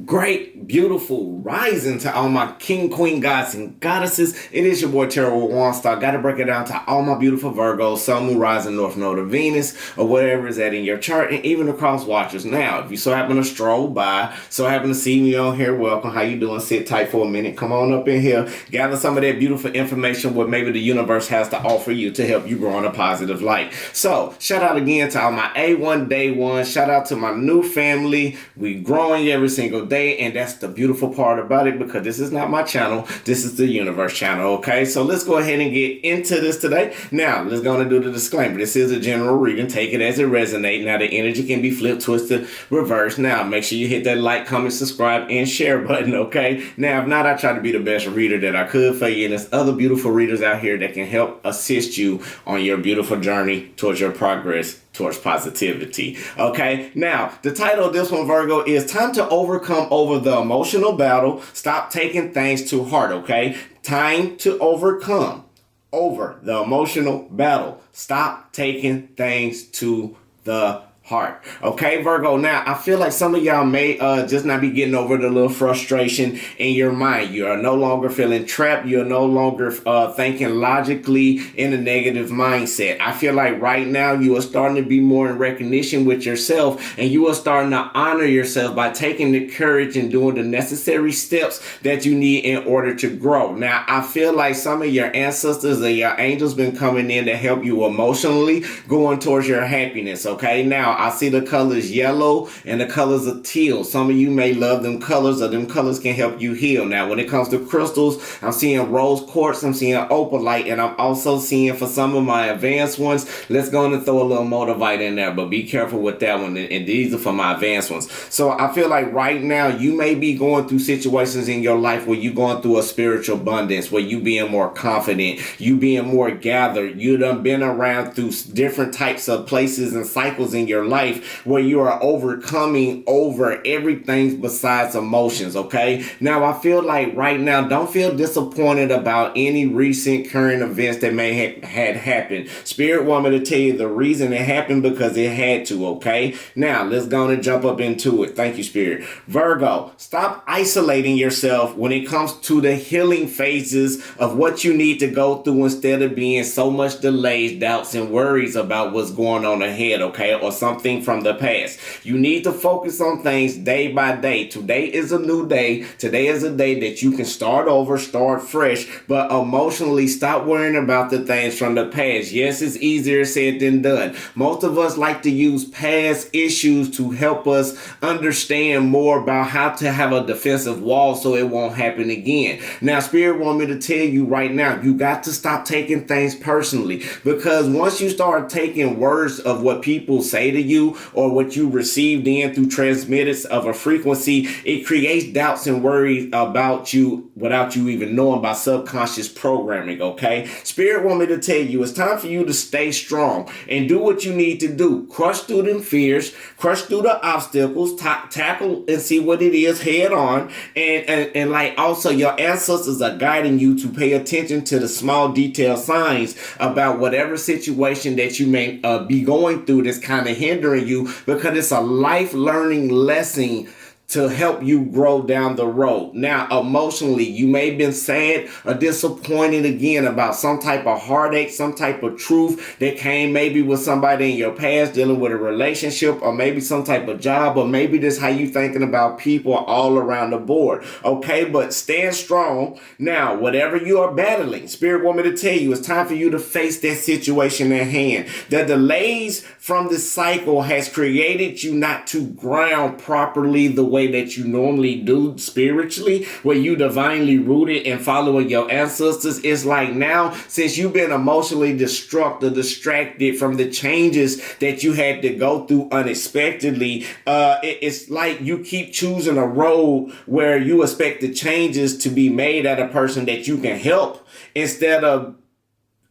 Great, beautiful rising to all my king, queen, gods, and goddesses. It is your boy Terrell with Waunstar. Got to break it down to all my beautiful Virgos, Sun, Moon, Rising, North Node of Venus, or whatever is at in your chart, and even across watchers. Now, if you so happen to stroll by, so happen to see me on here, welcome. How you doing? Sit tight for a minute. Come on up in here. Gather some of that beautiful information what maybe the universe has to offer you to help you grow in a positive light. So, shout out again to all my A1 Day One. Shout out to my new family. We growing every single day, and that's the beautiful part about it, because this is not my channel, this is the universe channel. Okay, so let's go ahead and get into this today. Now let's go and do the disclaimer. This is a general reading, take it as it resonates. Now the energy can be flipped, twisted, reversed. Now make sure you hit that like, comment, subscribe, and share button. Okay, now if not, I try to be the best reader that I could for you, and there's other beautiful readers out here that can help assist you on your beautiful journey towards your progress, towards positivity. Okay, now the title of this one, Virgo, is Time to Overcome Over the Emotional Battle. Stop taking things too hard. Okay, time to overcome over the emotional battle. Stop taking things to the heart. Okay, Virgo. Now, I feel like some of y'all may just not be getting over the little frustration in your mind. You are no longer feeling trapped. You're no longer thinking logically in a negative mindset. I feel like right now you are starting to be more in recognition with yourself, and you are starting to honor yourself by taking the courage and doing the necessary steps that you need in order to grow. Now, I feel like some of your ancestors or your angels been coming in to help you emotionally going towards your happiness. Okay, now I see the colors yellow and the colors of teal. Some of you may love them colors, or them colors can help you heal. Now, when it comes to crystals, I'm seeing rose quartz, I'm seeing opalite, and I'm also seeing for some of my advanced ones, let's go and throw a little motivite in there, but be careful with that one. And these are for my advanced ones. So I feel like right now you may be going through situations in your life where you're going through a spiritual abundance, where you being more confident, you being more gathered. You done been around through different types of places and cycles in your life where you are overcoming over everything besides emotions. Okay, now I feel like right now, don't feel disappointed about any recent current events that may had happened. Spirit want me to tell you the reason it happened, because it had to. Okay, now let's go and jump up into it. Thank you, Spirit. Virgo, stop isolating yourself when it comes to the healing phases of what you need to go through, instead of being so much delays, doubts, and worries about what's going on ahead. Okay, or something from the past. You need to focus on things day by day. Today is a new day. Today is a day that you can start over, start fresh, but emotionally stop worrying about the things from the past. Yes, it's easier said than done. Most of us like to use past issues to help us understand more about how to have a defensive wall so it won't happen again. Now, Spirit want me to tell you right now, you got to stop taking things personally, because once you start taking words of what people say to you or what you received in through transmittance of a frequency, it creates doubts and worries about you without you even knowing, by subconscious programming. Okay, Spirit want me to tell you it's time for you to stay strong and do what you need to do. Crush through them fears, crush through the obstacles, tackle and see what it is head on, and like also your ancestors are guiding you to pay attention to the small detail signs about whatever situation that you may be going through that's kind of hindering you, because it's a life learning lesson to help you grow down the road. Now, emotionally, you may have been sad or disappointed again about some type of heartache, some type of truth that came maybe with somebody in your past dealing with a relationship, or maybe some type of job, or maybe this how you thinking about people all around the board. Okay, but stand strong. Now, whatever you are battling, Spirit want me to tell you, it's time for you to face that situation at hand. The delays from this cycle has created you not to ground properly the way that you normally do spiritually, where you divinely rooted and following your ancestors. It's like now, since you've been emotionally distracted from the changes that you had to go through unexpectedly, it's like you keep choosing a road where you expect the changes to be made at a person that you can help, instead of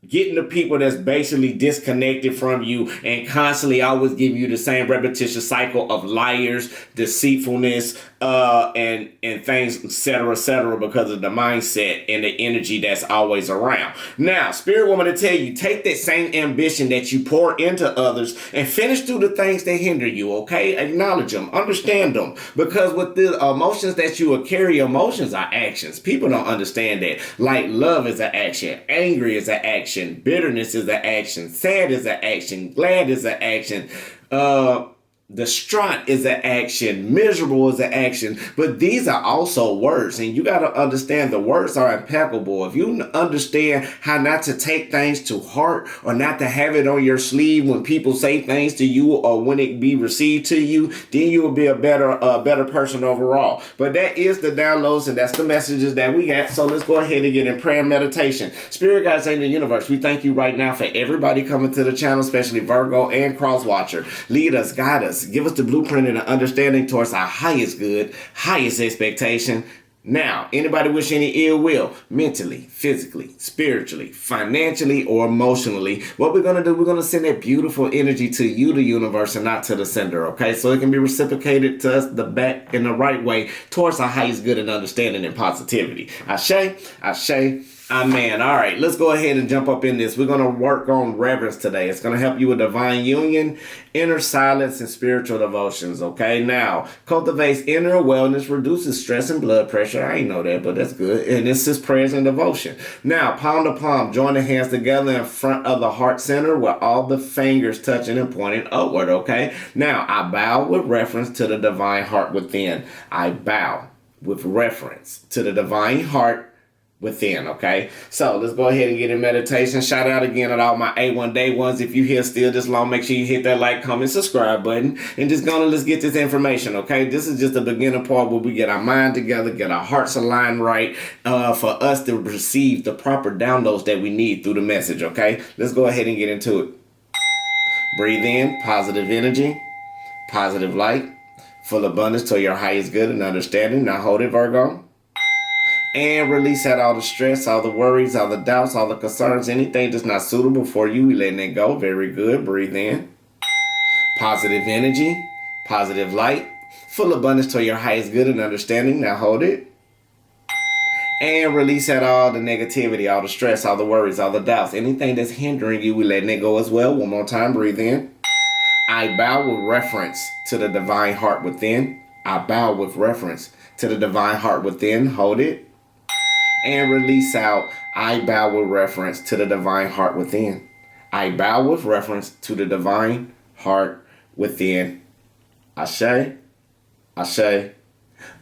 getting the people that's basically disconnected from you and constantly always give you the same repetitious cycle of liars, deceitfulness, and things, etc., because of the mindset and the energy that's always around. Now, Spirit woman to tell you, take that same ambition that you pour into others and finish through the things that hinder you, okay? Acknowledge them, understand them, because with the emotions that you will carry, emotions are actions. People don't understand that. Like love is an action, angry is an action, bitterness is an action, sad is an action, glad is an action, distraught is an action, miserable is an action, but these are also words, and you got to understand the words are impeccable. If you understand how not to take things to heart or not to have it on your sleeve when people say things to you or when it be received to you, then you will be a better person overall. But that is the downloads, and that's the messages that we got. So let's go ahead and get in prayer and meditation. Spirit guides in the universe, we thank you right now for everybody coming to the channel, especially Virgo and Cross Watcher. Lead us, guide us, give us the blueprint and the understanding towards our highest good, highest expectation. Now, anybody wish any ill will, mentally, physically, spiritually, financially, or emotionally, what we're going to do, we're going to send that beautiful energy to you, the universe, and not to the sender, okay? So it can be reciprocated to us the back in the right way towards our highest good and understanding and positivity. Ashe, ashe, amen. All right, let's go ahead and jump up in this. We're going to work on reverence today. It's going to help you with divine union, inner silence, and spiritual devotions, okay? Now, cultivates inner wellness, reduces stress and blood pressure. I ain't know that, but that's good. And this is prayers and devotion. Now, palm to palm, join the hands together in front of the heart center with all the fingers touching and pointing upward, okay? Now, I bow with reference to the divine heart within. I bow with reference to the divine heart within, okay? So let's go ahead and get in meditation. Shout out again at all my A1 day ones. If you here still this long, make sure you hit that like, comment, subscribe button, and just let's get this information, okay? This is just the beginning part where we get our mind together, get our hearts aligned right, for us to receive the proper downloads that we need through the message, okay? Let's go ahead and get into it. Breathe in positive energy, positive light, full abundance to your highest good and understanding. Now hold it, Virgo. And release out all the stress, all the worries, all the doubts, all the concerns, anything that's not suitable for you, we letting it go. Very good. Breathe in. Positive energy, positive light, full abundance to your highest good and understanding. Now hold it. And release out all the negativity, all the stress, all the worries, all the doubts, anything that's hindering you, we letting it go as well. One more time. Breathe in. I bow with reference to the divine heart within. I bow with reference to the divine heart within. Hold it. And release out, I bow with reference to the divine heart within. I bow with reference to the divine heart within. Ashe, ashe,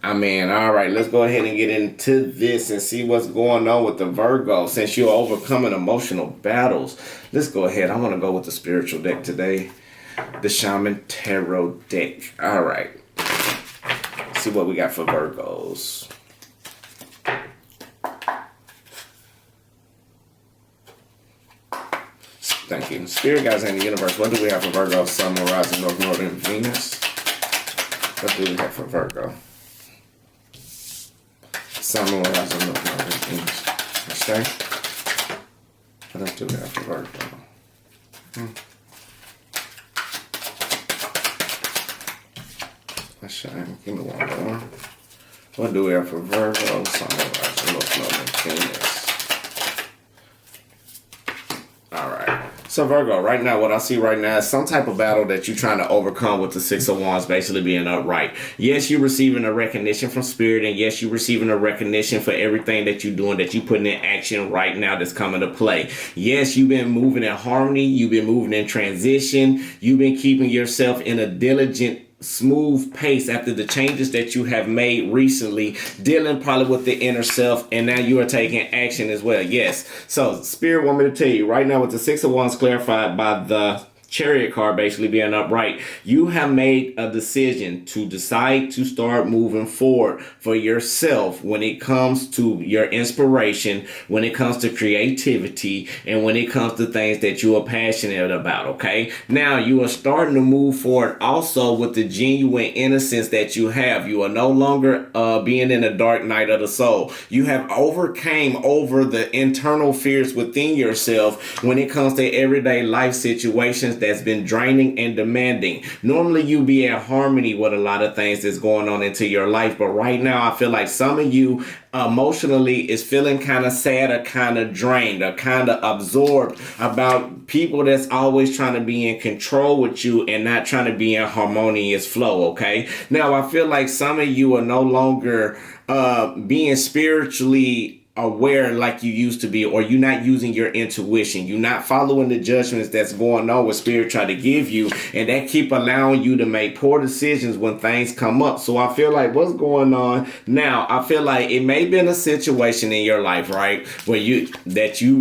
amen. All right, let's go ahead and get into this and see what's going on with the Virgo. Since you're overcoming emotional battles, let's go ahead. I want to go with the spiritual deck today, the Shaman Tarot deck. All right, let's see what we got for Virgos. Thank you. Spirit guides in the universe. What do we have for Virgo? Sun, Moon, Rising, North, Northern, Venus. What do we have for Virgo? Sun, Moon, Rising, North, Northern, Venus. Okay. What else do we have for Virgo? Give me one more. What do we have for Virgo? Sun, Moon, Rising, North, Northern, Venus. All right. So Virgo, right now, what I see right now is some type of battle that you're trying to overcome with the Six of Wands basically being upright. Yes, you're receiving a recognition from Spirit, and yes, you're receiving a recognition for everything that you're doing, that you're putting in action right now that's coming to play. Yes, you've been moving in harmony. You've been moving in transition. You've been keeping yourself in a diligent, smooth pace after the changes that you have made recently, dealing probably with the inner self, and now you are taking action as well. Yes. So Spirit want me to tell you right now with the Six of Wands clarified by the Chariot card basically being upright, you have made a decision to decide to start moving forward for yourself when it comes to your inspiration, when it comes to creativity, and when it comes to things that you are passionate about. Okay, now you are starting to move forward also with the genuine innocence that you have. You are no longer being in the dark night of the soul. You have overcame over the internal fears within yourself when it comes to everyday life situations that's been draining and demanding. Normally you be in harmony with a lot of things that's going on into your life, but right now I feel like some of you emotionally is feeling kind of sad or kind of drained or kind of absorbed about people that's always trying to be in control with you and not trying to be in harmonious flow. Okay, now I feel like some of you are no longer being spiritually aware like you used to be, or you're not using your intuition. You're not following the judgments that's going on with spirit try to give you, and that keep allowing you to make poor decisions when things come up. So I feel like what's going on now, I feel like it may be in a situation in your life, right, where you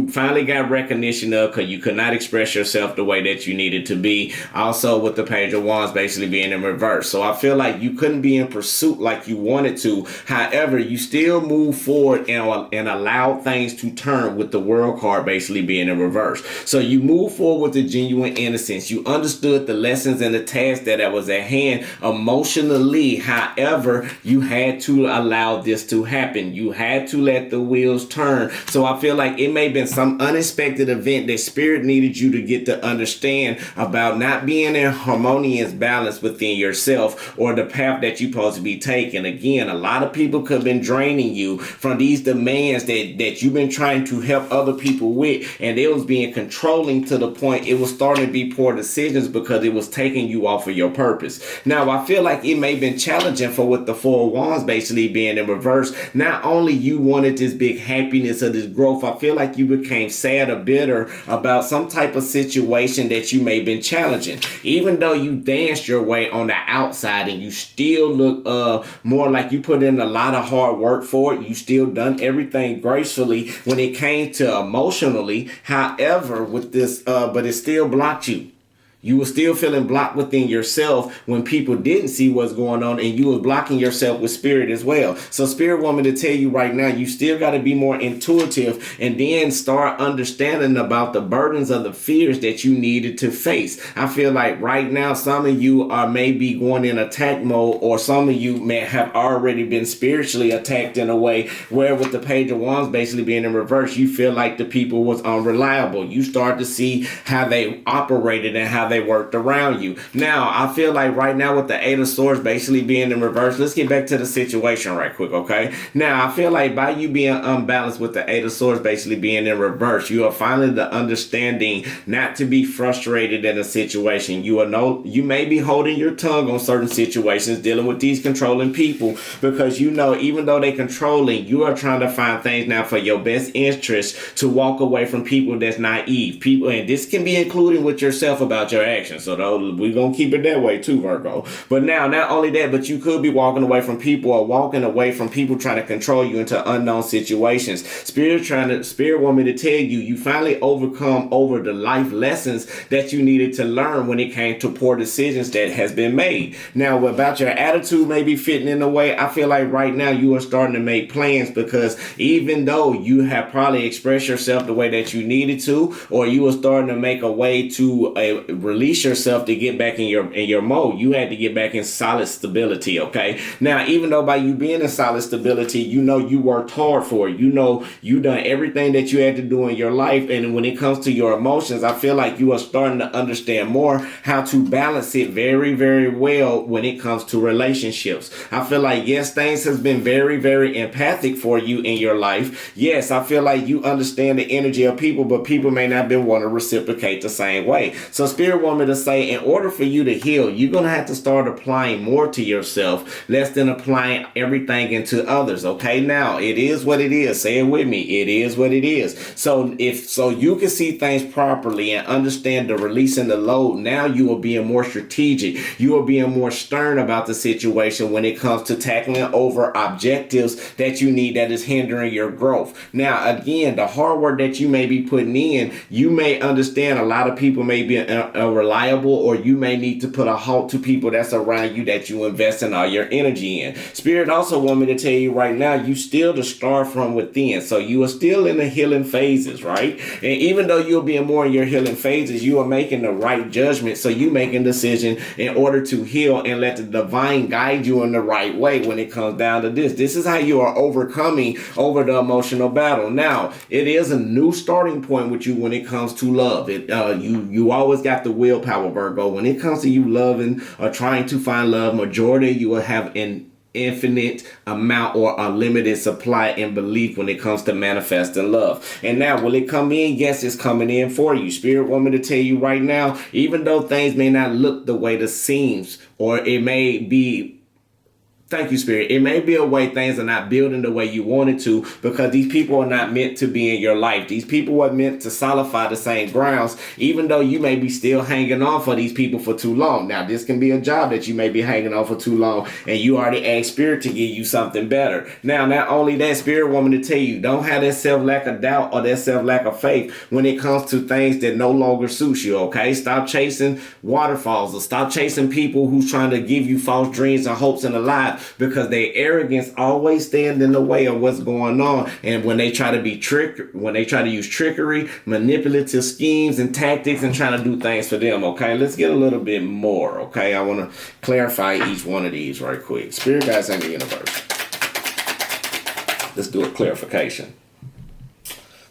finally got recognition of because you could not express yourself the way that you needed to be. Also with the Page of Wands basically being in reverse. So I feel like you couldn't be in pursuit like you wanted to. However, you still move forward and allow things to turn with the World card basically being in reverse. So you move forward with the genuine innocence. You understood the lessons and the tasks that was at hand emotionally. However, you had to allow this to happen. You had to let the wheels turn. So I feel like it may have been some unexpected event that spirit needed you to get to understand about not being in harmonious balance within yourself or the path that you're supposed to be taking. Again, a lot of people could have been draining you from these demands that you've been trying to help other people with, and it was being controlling to the point it was starting to be poor decisions because it was taking you off of your purpose. Now I feel like it may have been challenging for with the Four of Wands basically being in reverse. Not only you wanted this big happiness or this growth, I feel like you became sad or bitter about some type of situation that you may have been challenging. Even though you danced your way on the outside and you still look more like you put in a lot of hard work for it, you still done everything gracefully when it came to emotionally. However, with this, but it still blocked you. You were still feeling blocked within yourself when people didn't see what's going on, and you were blocking yourself with spirit as well. So spirit want me to tell you right now, you still got to be more intuitive and then start understanding about the burdens of the fears that you needed to face. I feel like right now some of you are maybe going in attack mode, or some of you may have already been spiritually attacked in a way where with the Page of Wands basically being in reverse, you feel like the people was unreliable. You start to see how they operated and how they worked around you. Now, I feel like right now with the Eight of Swords basically being in reverse, let's get back to the situation right quick, okay? Now, I feel like by you being unbalanced with the Eight of Swords basically being in reverse, you are finally the understanding not to be frustrated in a situation. You may be holding your tongue on certain situations dealing with these controlling people because you know even though they're controlling, you are trying to find things now for your best interest to walk away from people that's naive. People, and this can be including with yourself about your actions. So we're going to keep it that way too, Virgo. But now, not only that, but you could be walking away from people or walking away from people trying to control you into unknown situations. Spirit want me to tell you, you finally overcome over the life lessons that you needed to learn when it came to poor decisions that has been made. Now, about your attitude maybe fitting in a way, I feel like right now you are starting to make plans because even though you have probably expressed yourself the way that you needed to, or you were starting to make a way to release yourself to get back in your mode, you had to get back in solid stability. Okay, now even though by you being in solid stability, you know you worked hard for it, you know you done everything that you had to do in your life, and when it comes to your emotions, I feel like you are starting to understand more how to balance it very, very well when it comes to relationships. I feel like yes, things has been very, very empathic for you in your life. Yes, I feel like you understand the energy of people, but people may not be want to reciprocate the same way. So spirit want me to say, in order for you to heal, you're going to have to start applying more to yourself, less than applying everything into others. Okay, now it is what it is. Say it with me. It is what it is. So you can see things properly and understand the release and the load, now you are being more strategic. You are being more stern about the situation when it comes to tackling over objectives that you need that is hindering your growth. Now, again, the hard work that you may be putting in, you may understand a lot of people may be reliable, or you may need to put a halt to people that's around you that you invest in all your energy in. Spirit also want me to tell you right now, you still the star from within. So you are still in the healing phases, right? And even though you'll be more in your healing phases, you are making the right judgment. So you making decision in order to heal and let the divine guide you in the right way when it comes down to this. This is how you are overcoming over the emotional battle. Now, it is a new starting point with you when it comes to love. You always got the willpower, Virgo. When it comes to you loving or trying to find love, majority you will have an infinite amount or a limited supply and belief when it comes to manifesting love. And now, will it come in? Yes, it's coming in for you. Spirit want me to tell you right now, even though things may not look the way it seems, or it may be, thank you, Spirit, it may be a way things are not building the way you wanted to, because these people are not meant to be in your life. These people are meant to solidify the same grounds, even though you may be still hanging on for these people for too long. Now, this can be a job that you may be hanging on for too long, and you already asked Spirit to give you something better. Now, not only that, Spirit want me to tell you, don't have that self-lack of doubt or that self-lack of faith when it comes to things that no longer suits you, okay? Stop chasing waterfalls, or stop chasing people who's trying to give you false dreams and hopes and a lie, because their arrogance always stand in the way of what's going on. And when they try to be when they try to use trickery, manipulative schemes and tactics and trying to do things for them, okay? Let's get a little bit more, okay? I want to clarify each one of these right quick. Spirit guides in the universe. Let's do a clarification.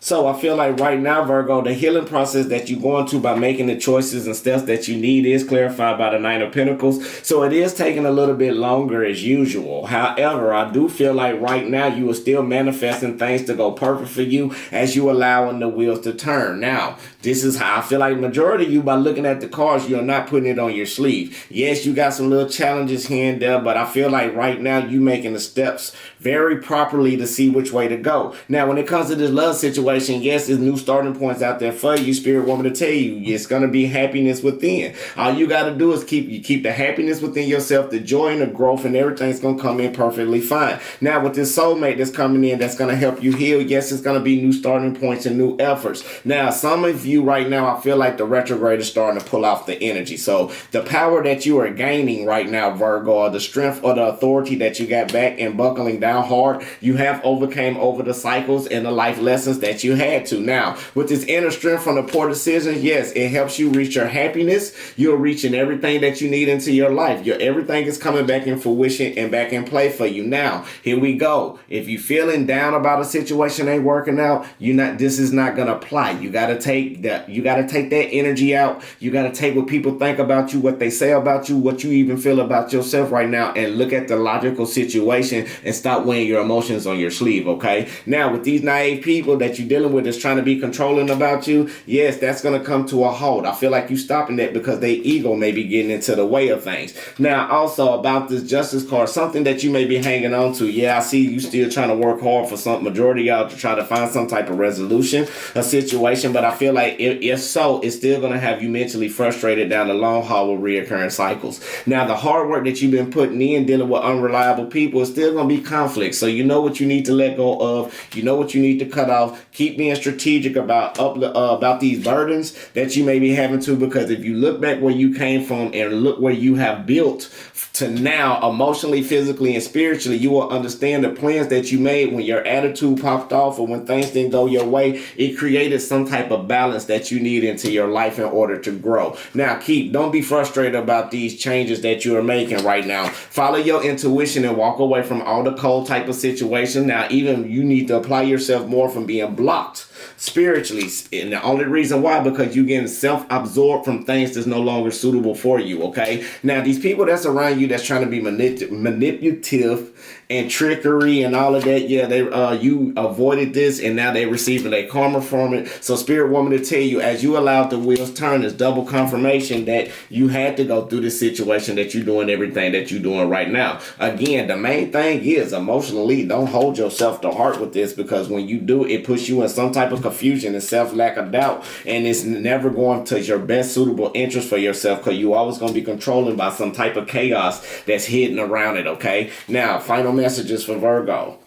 So I feel like right now, Virgo, the healing process that you're going to by making the choices and steps that you need is clarified by the Nine of Pentacles. So it is taking a little bit longer as usual. However, I do feel like right now you are still manifesting things to go perfect for you as you allowing the wheels to turn. Now, this is how I feel like majority of you, by looking at the cards, you're not putting it on your sleeve. Yes, you got some little challenges here and there, but I feel like right now you making the steps very properly to see which way to go. Now, when it comes to this love situation, yes, there's new starting points out there for you. Spirit want me to tell you, it's going to be happiness within. All you got to do is keep the happiness within yourself, the joy and the growth, and everything's going to come in perfectly fine. Now, with this soulmate that's coming in, that's going to help you heal, yes, it's going to be new starting points and new efforts. Now, some of you right now, I feel like the retrograde is starting to pull off the energy. So the power that you are gaining right now, Virgo, or the strength or the authority that you got back and buckling down hard, you have overcame over the cycles and the life lessons that you had to. Now, with this inner strength from the poor decisions, yes, it helps you reach your happiness. You're reaching everything that you need into your life. Everything is coming back in fruition and back in play for you. Now, here we go. If you feeling down about a situation ain't working out, this is not gonna apply. You gotta take that energy out. You gotta take what people think about you, what they say about you, what you even feel about yourself right now, and look at the logical situation and stop weighing your emotions on your sleeve, okay? Now, with these naive people that you're dealing with that's trying to be controlling about you, yes, that's going to come to a halt. I feel like you stopping that because their ego may be getting into the way of things. Now, also about this justice card, something that you may be hanging on to. Yeah, I see you still trying to work hard for some majority of y'all to try to find some type of resolution, a situation, but I feel like if so, it's still going to have you mentally frustrated down the long haul with reoccurring cycles. Now, the hard work that you've been putting in dealing with unreliable people is still going to be conflict. So you know what you need to let go of. You know what you need to cut off. Keep being strategic about these burdens that you may be having to, because if you look back where you came from and look where you have built to now, emotionally, physically, and spiritually, you will understand the plans that you made when your attitude popped off or when things didn't go your way. It created some type of balance that you need into your life in order to grow. Now, don't be frustrated about these changes that you are making right now. Follow your intuition and walk away from all the cold type of situation. Now, even you need to apply yourself more from being blocked spiritually, and the only reason why, because you're getting self-absorbed from things that's no longer suitable for you, okay? Now, these people that's around you that's trying to be manipulative and trickery and all of that, yeah, you avoided this and now they're receiving a karma from it. So Spirit want me to tell you, as you allowed the wheels turn, it's double confirmation that you had to go through this situation, that you're doing everything that you're doing right now. Again, the main thing is emotionally, don't hold yourself to heart with this, because when you do, it puts you in some type of confusion and lack of doubt, and it's never going to your best suitable interest for yourself, because you always going to be controlled by some type of chaos that's hidden around it, okay? Now, final messages for Virgo.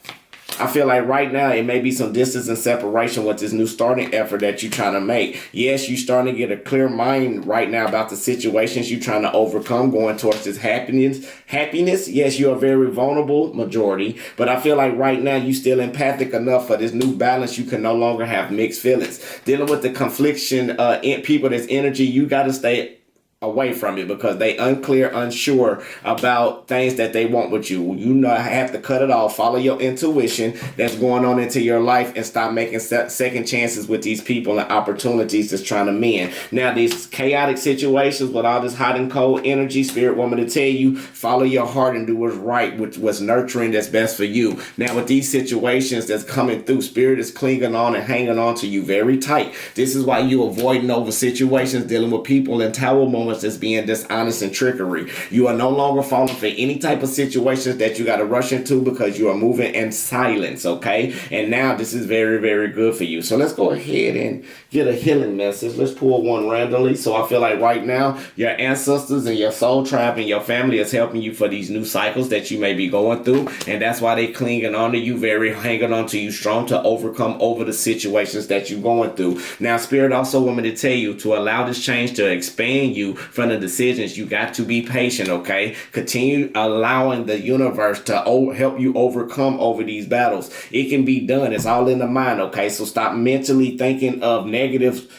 I feel like right now it may be some distance and separation with this new starting effort that you're trying to make. Yes, you're starting to get a clear mind right now about the situations you're trying to overcome, going towards this happiness. Yes, you are very vulnerable majority, but I feel like right now you still empathic enough for this new balance. You can no longer have mixed feelings. Dealing with the confliction in people, this energy, you got to stay away from it because they unsure about things that they want with you. You know, have to cut it off, follow your intuition that's going on into your life, and stop making second chances with these people and opportunities that's trying to mend. Now, these chaotic situations with all this hot and cold energy, spirit want me to tell you, follow your heart and do what's right, what's nurturing, that's best for you. Now, with these situations that's coming through, spirit is clinging on and hanging on to you very tight. This is why you avoiding over situations, dealing with people in tower moments that's being dishonest and trickery. You are no longer falling for any type of situations that you got to rush into because you are moving in silence, okay? And now this is very, very good for you. So let's go ahead and get a healing message. Let's pull one randomly. So I feel like right now your ancestors and your soul tribe and your family is helping you for these new cycles that you may be going through, and that's why they clinging on to you, very hanging on to you strong to overcome over the situations that you're going through. Now, spirit also want me to tell you to allow this change to expand you from the decisions. You got to be patient, okay? Continue allowing the universe to help you overcome over these battles. It can be done. It's all in the mind, okay? So stop mentally thinking of negative.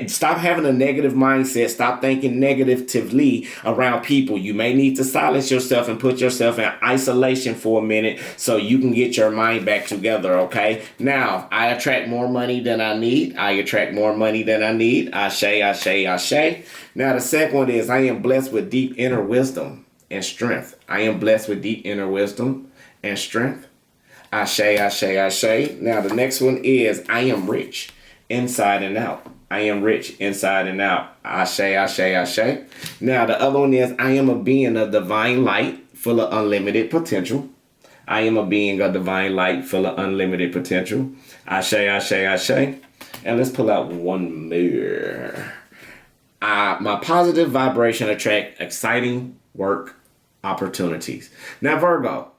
Stop having a negative mindset. Stop thinking negatively around people. You may need to silence yourself and put yourself in isolation for a minute so you can get your mind back together, okay? Now, I attract more money than I need. I attract more money than I need. Ashe, ashe, ashe. Now, the second one is I am blessed with deep inner wisdom and strength. I am blessed with deep inner wisdom and strength. Ashe, ashe, ashe. Now, the next one is I am rich inside and out. I am rich inside and out. Ashe, ashe, ashe. Now, the other one is I am a being of divine light full of unlimited potential. I am a being of divine light full of unlimited potential. Ashe, ashe, ashe. And let's pull out one more. My positive vibration attract exciting work opportunities. Now, Virgo,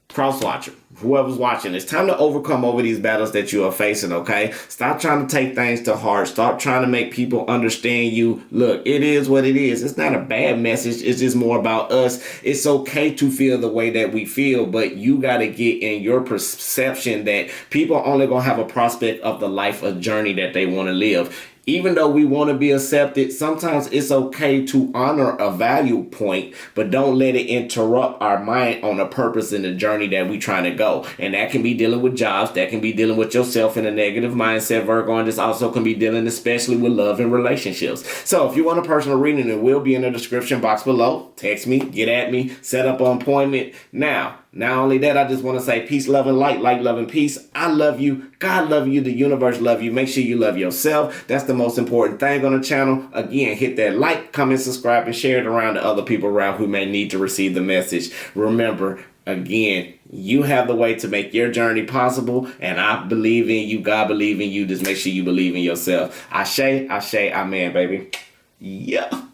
cross watcher, whoever's watching, it's time to overcome over these battles that you are facing, okay? Stop trying to take things to heart. Stop trying to make people understand you. Look, it is what it is. It's not a bad message. It's just more about us. It's okay to feel the way that we feel, but you got to get in your perception that people are only going to have a prospect of the life or journey that they want to live. Even though we want to be accepted, sometimes it's okay to honor a value point, but don't let it interrupt our mind on the purpose and the journey that we're trying to go. And that can be dealing with jobs. That can be dealing with yourself in a negative mindset, Virgo. And this also can be dealing especially with love and relationships. So if you want a personal reading, it will be in the description box below. Text me, get at me, set up an appointment. Now, not only that, I just want to say peace, love, and light, love, and peace. I love you. God love you. The universe love you. Make sure you love yourself. That's the most important thing on the channel. Again, hit that like, comment, subscribe, and share it around to other people around who may need to receive the message. Remember, again, you have the way to make your journey possible, and I believe in you. God believe in you. Just make sure you believe in yourself. Ashe, ashe, amen, baby. Yeah.